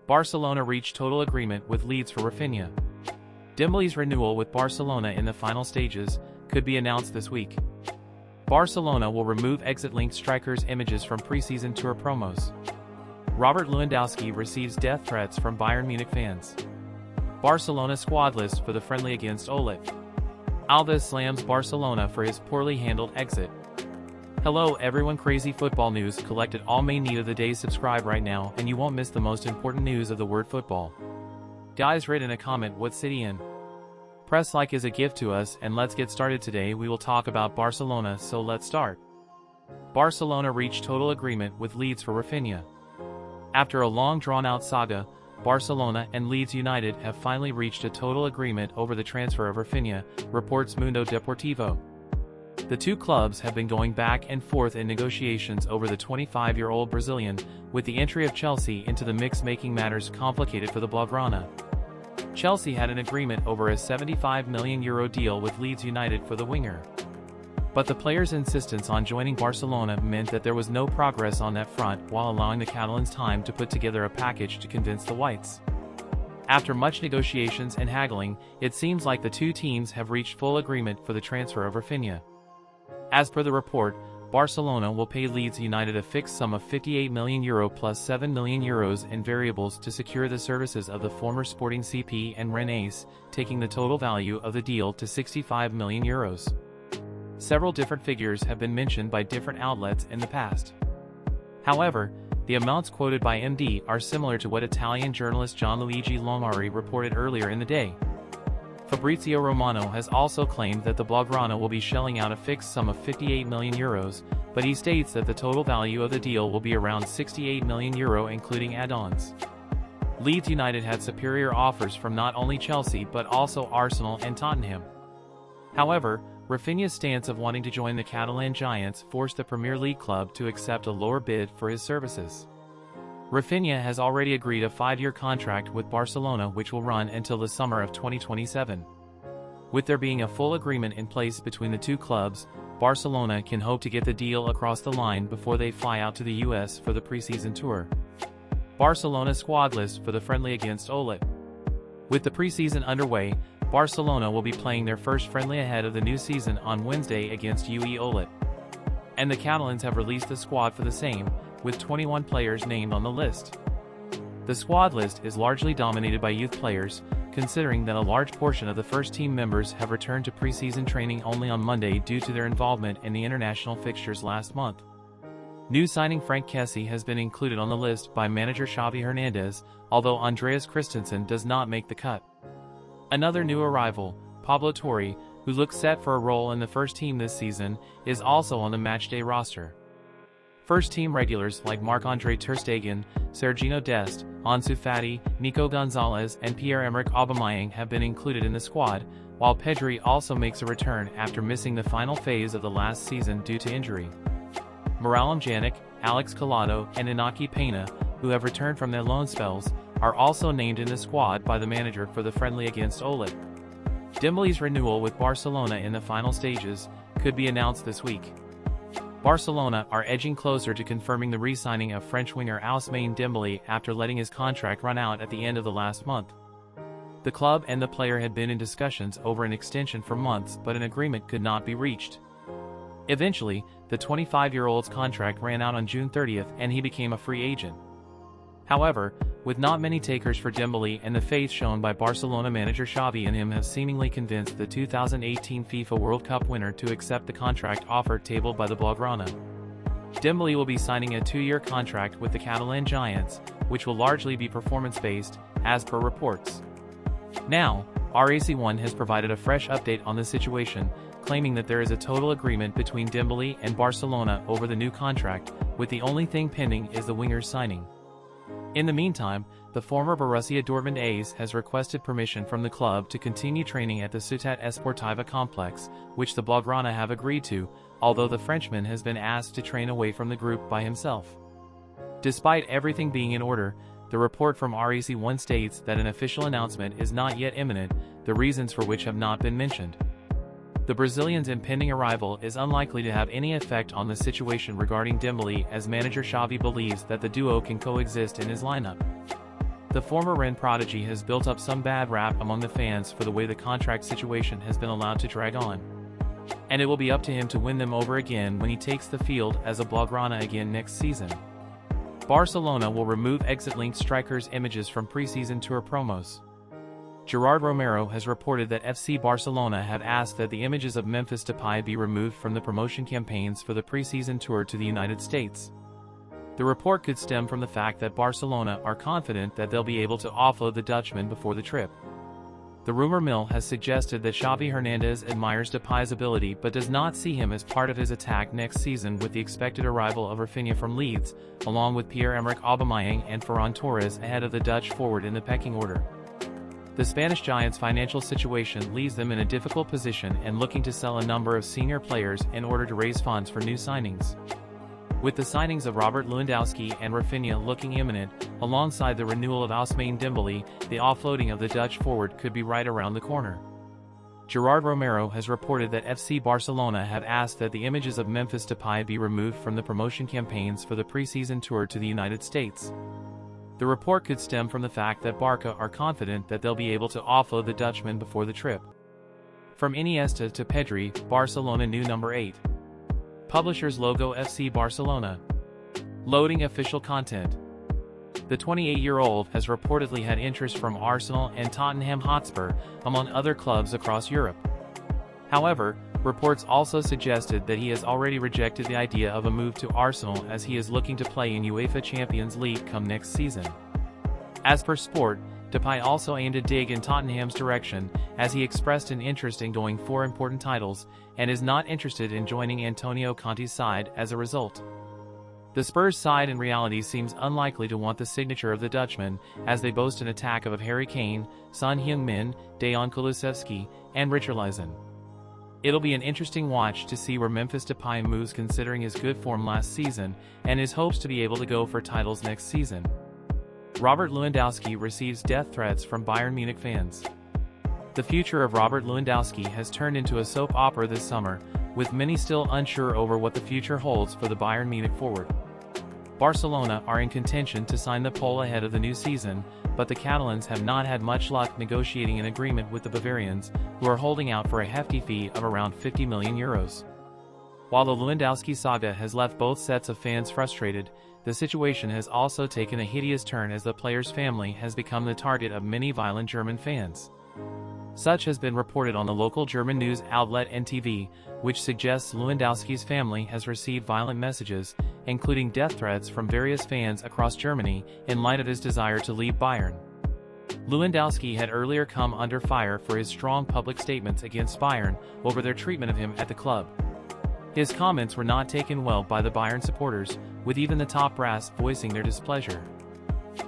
Barcelona reached total agreement with Leeds for Raphinha. Dembele's renewal with Barcelona in the final stages could be announced this week. Barcelona will remove exit-linked strikers' images from preseason tour promos. Robert Lewandowski receives death threats from Bayern Munich fans. Barcelona squad list for the friendly against Olot. Alves slams Barcelona for his poorly handled exit. Hello everyone, crazy football news collected all main need of the day. Subscribe right now and you won't miss the most important news of the word football. Guys, write in a comment what city in. Press like is a gift to us, and let's get started. Today we will talk about Barcelona, so let's start. Barcelona reached total agreement with Leeds for Raphinha. After a long drawn-out saga, Barcelona and Leeds United have finally reached a total agreement over the transfer of Raphinha, reports Mundo Deportivo. The two clubs have been going back and forth in negotiations over the 25-year-old Brazilian, with the entry of Chelsea into the mix making matters complicated for the Blaugrana. Chelsea had an agreement over a €75 million deal with Leeds United for the winger. But the player's insistence on joining Barcelona meant that there was no progress on that front, while allowing the Catalans time to put together a package to convince the Whites. After much negotiations and haggling, it seems like the two teams have reached full agreement for the transfer of Raphinha. As per the report, Barcelona will pay Leeds United a fixed sum of €58 million plus €7 million in variables to secure the services of the former Sporting CP and Rennes ace, taking the total value of the deal to €65 million. Several different figures have been mentioned by different outlets in the past. However, the amounts quoted by MD are similar to what Italian journalist Gianluigi Lomari reported earlier in the day. Fabrizio Romano has also claimed that the Blaugrana will be shelling out a fixed sum of €58 million, but he states that the total value of the deal will be around €68 million including add-ons. Leeds United had superior offers from not only Chelsea but also Arsenal and Tottenham. However, Raphinha's stance of wanting to join the Catalan Giants forced the Premier League club to accept a lower bid for his services. Raphinha has already agreed a 5-year contract with Barcelona which will run until the summer of 2027. With there being a full agreement in place between the two clubs, Barcelona can hope to get the deal across the line before they fly out to the US for the preseason tour. Barcelona squad list for the friendly against Olot. With the preseason underway, Barcelona will be playing their first friendly ahead of the new season on Wednesday against UE Olot. And the Catalans have released the squad for the same, with 21 players named on the list. The squad list is largely dominated by youth players, considering that a large portion of the first team members have returned to preseason training only on Monday due to their involvement in the international fixtures last month. New signing Frank Kessie has been included on the list by manager Xavi Hernandez, although Andreas Christensen does not make the cut. Another new arrival, Pablo Torre, who looks set for a role in the first team this season, is also on the matchday roster. First-team regulars like Marc-Andre ter Stegen, Sergiño Dest, Ansu Fati, Nico Gonzalez and Pierre-Emerick Aubameyang have been included in the squad, while Pedri also makes a return after missing the final phase of the last season due to injury. Miralem Pjanic, Alex Collado and Inaki Peña, who have returned from their loan spells, are also named in the squad by the manager for the friendly against Olot. Dembele's renewal with Barcelona in the final stages could be announced this week. Barcelona are edging closer to confirming the re-signing of French winger Ousmane Dembele after letting his contract run out at the end of the last month. The club and the player had been in discussions over an extension for months, but an agreement could not be reached. Eventually, the 25-year-old's contract ran out on June 30th and he became a free agent. However, with not many takers for Dembele and the faith shown by Barcelona manager Xavi and him have seemingly convinced the 2018 FIFA World Cup winner to accept the contract offer tabled by the Blaugrana. Dembele will be signing a 2-year contract with the Catalan Giants, which will largely be performance-based, as per reports. Now, RAC1 has provided a fresh update on the situation, claiming that there is a total agreement between Dembele and Barcelona over the new contract, with the only thing pending is the winger's signing. In the meantime, the former Borussia Dortmund ace has requested permission from the club to continue training at the Ciutat Esportiva complex, which the Blaugrana have agreed to, although the Frenchman has been asked to train away from the group by himself. Despite everything being in order, the report from RAC1 states that an official announcement is not yet imminent, the reasons for which have not been mentioned. The Brazilian's impending arrival is unlikely to have any effect on the situation regarding Dembele, as manager Xavi believes that the duo can coexist in his lineup. The former Rennes prodigy has built up some bad rap among the fans for the way the contract situation has been allowed to drag on. And it will be up to him to win them over again when he takes the field as a Blaugrana again next season. Barcelona will remove exit-linked strikers' images from preseason tour promos. Gerard Romero has reported that FC Barcelona have asked that the images of Memphis Depay be removed from the promotion campaigns for the preseason tour to the United States. The report could stem from the fact that Barcelona are confident that they'll be able to offload the Dutchman before the trip. The rumor mill has suggested that Xavi Hernandez admires Depay's ability but does not see him as part of his attack next season, with the expected arrival of Raphinha from Leeds, along with Pierre-Emerick Aubameyang and Ferran Torres ahead of the Dutch forward in the pecking order. The Spanish Giants' financial situation leaves them in a difficult position and looking to sell a number of senior players in order to raise funds for new signings. With the signings of Robert Lewandowski and Raphinha looking imminent, alongside the renewal of Ousmane Dembele, the offloading of the Dutch forward could be right around the corner. Gerard Romero has reported that FC Barcelona have asked that the images of Memphis Depay be removed from the promotion campaigns for the preseason tour to the United States. The report could stem from the fact that Barca are confident that they'll be able to offload the Dutchman before the trip. From Iniesta to Pedri, Barcelona new number 8. Publishers logo FC Barcelona. Loading official content. The 28-year-old has reportedly had interest from Arsenal and Tottenham Hotspur, among other clubs across Europe. However, reports also suggested that he has already rejected the idea of a move to Arsenal, as he is looking to play in UEFA Champions League come next season. As per Sport, Depay also aimed a dig in Tottenham's direction, as he expressed an interest in going for important titles, and is not interested in joining Antonio Conte's side as a result. The Spurs side in reality seems unlikely to want the signature of the Dutchman, as they boast an attack of Harry Kane, Son Heung-min, Dejan Kulusevski, and Richarlison. It'll be an interesting watch to see where Memphis Depay moves, considering his good form last season and his hopes to be able to go for titles next season. Robert Lewandowski receives death threats from Bayern Munich fans. The future of Robert Lewandowski has turned into a soap opera this summer, with many still unsure over what the future holds for the Bayern Munich forward. Barcelona are in contention to sign the Pole ahead of the new season, but the Catalans have not had much luck negotiating an agreement with the Bavarians, who are holding out for a hefty fee of around €50 million. While the Lewandowski saga has left both sets of fans frustrated, the situation has also taken a hideous turn, as the player's family has become the target of many violent German fans. Such has been reported on the local German news outlet NTV, which suggests Lewandowski's family has received violent messages, including death threats from various fans across Germany, in light of his desire to leave Bayern. Lewandowski had earlier come under fire for his strong public statements against Bayern over their treatment of him at the club. His comments were not taken well by the Bayern supporters, with even the top brass voicing their displeasure.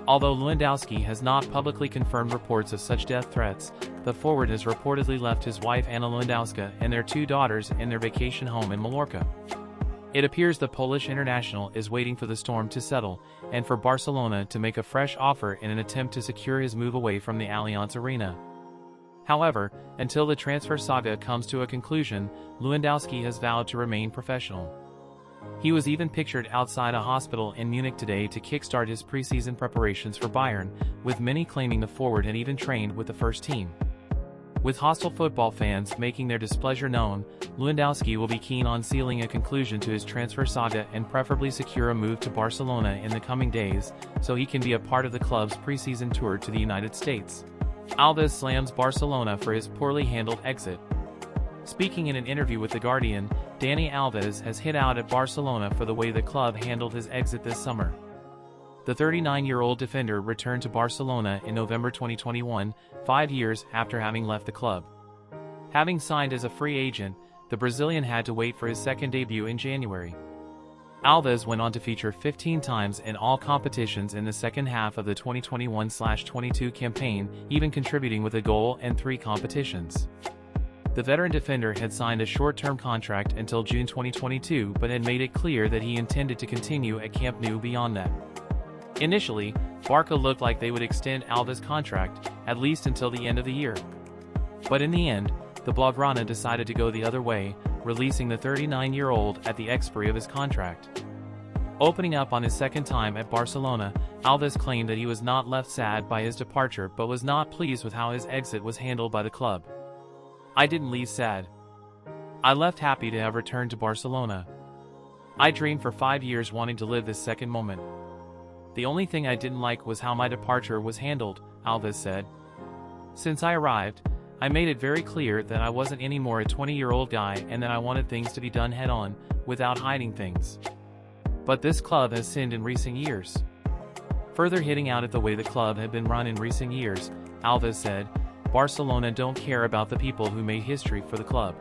Although Lewandowski has not publicly confirmed reports of such death threats, the forward has reportedly left his wife Anna Lewandowska and their 2 daughters in their vacation home in Mallorca. It appears the Polish international is waiting for the storm to settle, and for Barcelona to make a fresh offer in an attempt to secure his move away from the Allianz Arena. However, until the transfer saga comes to a conclusion, Lewandowski has vowed to remain professional. He was even pictured outside a hospital in Munich today to kickstart his preseason preparations for Bayern, with many claiming the forward had even trained with the first team. With hostile football fans making their displeasure known, Lewandowski will be keen on sealing a conclusion to his transfer saga and preferably secure a move to Barcelona in the coming days, so he can be a part of the club's preseason tour to the United States. Alves slams Barcelona for his poorly handled exit. Speaking in an interview with The Guardian, Dani Alves has hit out at Barcelona for the way the club handled his exit this summer. The 39-year-old defender returned to Barcelona in November 2021, 5 years after having left the club. Having signed as a free agent, the Brazilian had to wait for his second debut in January. Alves went on to feature 15 times in all competitions in the second half of the 2021-22 campaign, even contributing with a goal in 3 competitions. The veteran defender had signed a short-term contract until June 2022, but had made it clear that he intended to continue at Camp Nou beyond that. Initially, Barca looked like they would extend Alves' contract, at least until the end of the year. But in the end, the Blaugrana decided to go the other way, releasing the 39-year-old at the expiry of his contract. Opening up on his second time at Barcelona, Alves claimed that he was not left sad by his departure but was not pleased with how his exit was handled by the club. "I didn't leave sad. I left happy to have returned to Barcelona. I dreamed for 5 years wanting to live this second moment. The only thing I didn't like was how my departure was handled," Alves said. "Since I arrived, I made it very clear that I wasn't anymore a 20-year-old guy and that I wanted things to be done head-on, without hiding things. But this club has sinned in recent years." Further hitting out at the way the club had been run in recent years, Alves said, "Barcelona don't care about the people who made history for the club.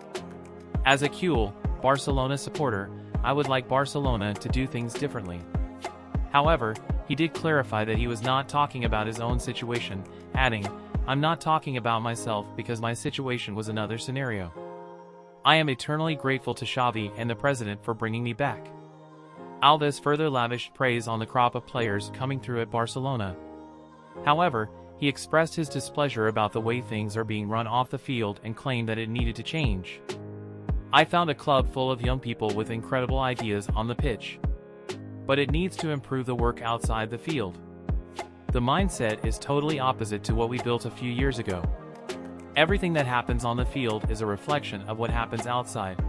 As a cool Barcelona supporter, I would like Barcelona to do things differently." However, he did clarify that he was not talking about his own situation, adding, "I'm not talking about myself because my situation was another scenario. I am eternally grateful to Xavi and the president for bringing me back." Alves further lavished praise on the crop of players coming through at Barcelona. However, he expressed his displeasure about the way things are being run off the field and claimed that it needed to change. "I found a club full of young people with incredible ideas on the pitch. But it needs to improve the work outside the field. The mindset is totally opposite to what we built a few years ago. Everything that happens on the field is a reflection of what happens outside.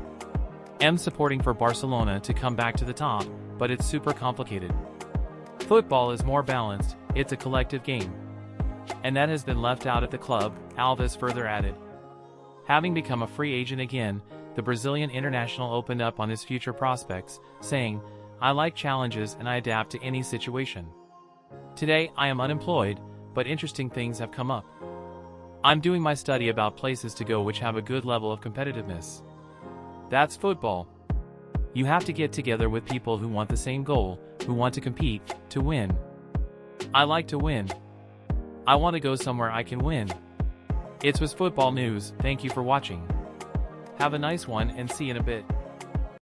I'm supporting for Barcelona to come back to the top, but it's super complicated. Football is more balanced, it's a collective game. And that has been left out at the club," Alves further added. Having become a free agent again, the Brazilian international opened up on his future prospects, saying, "I like challenges and I adapt to any situation. Today I am unemployed, but interesting things have come up. I'm doing my study about places to go which have a good level of competitiveness. That's football. You have to get together with people who want the same goal, who want to compete, to win. I like to win. I want to go somewhere I can win." It was football news. Thank you for watching. Have a nice one and see you in a bit.